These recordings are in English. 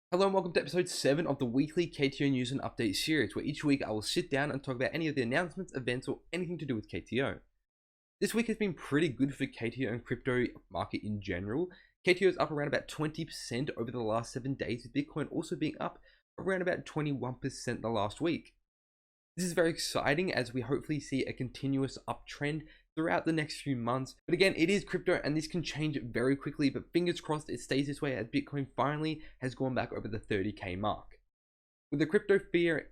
Hello and welcome to episode 7 of the weekly KTO news and update series, where each week I will sit down and talk about any of the announcements, events, or anything to do with KTO. This week has been pretty good for KTO and crypto market in general. KTO is up around about 20% over the last 7 days, with Bitcoin also being up around about 21% the last week. This is very exciting as we hopefully see a continuous uptrend throughout the next few months. But again, it is crypto and this can change very quickly, but fingers crossed it stays this way as Bitcoin finally has gone back over the 30k mark. With the crypto fear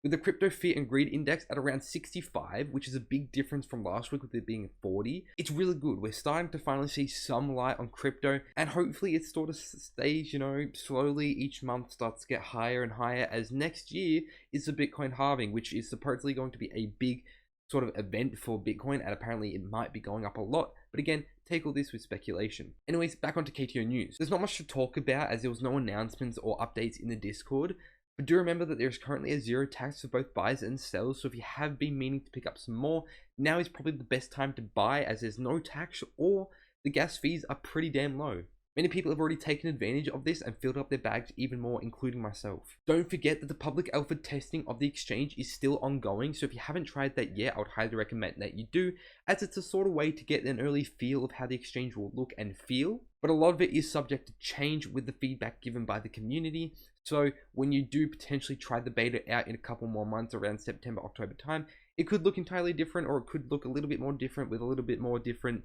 and greed index at around 65, which is a big difference from last week with it being 40, it's really good. We're starting to finally see some light on crypto, and hopefully it sort of stays, slowly each month starts to get higher and higher, as next year is the Bitcoin halving, which is supposedly going to be a big sort of event for Bitcoin, and apparently it might be going up a lot. But again, take all this with speculation. Anyways, back onto KTO news. There's not much to talk about as there was no announcements or updates in the Discord. But do remember that there's currently a zero tax for both buyers and sellers, so if you have been meaning to pick up some more, now is probably the best time to buy, as there's no tax or the gas fees are pretty damn low. Many people have already taken advantage of this and filled up their bags even more, including myself. Don't forget that the public alpha testing of the exchange is still ongoing, so if you haven't tried that yet, I would highly recommend that you do, as it's a sort of way to get an early feel of how the exchange will look and feel. But a lot of it is subject to change with the feedback given by the community, so when you do potentially try the beta out in a couple more months around September, October time, it could look entirely different, or it could look a little bit more different with a little bit more different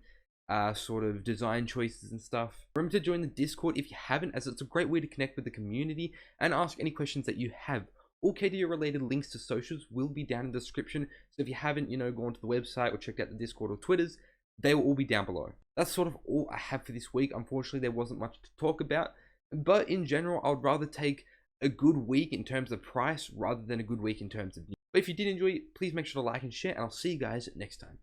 sort of design choices and stuff. Remember to join the Discord if you haven't, as it's a great way to connect with the community and ask any questions that you have. All KTO related links to socials will be down in the description, so if you haven't, gone to the website or checked out the Discord or Twitters, they will all be down below. That's sort of all I have for this week. Unfortunately, there wasn't much to talk about, but in general, I would rather take a good week in terms of price rather than a good week in terms of news. But if you did enjoy it, please make sure to like and share, and I'll see you guys next time.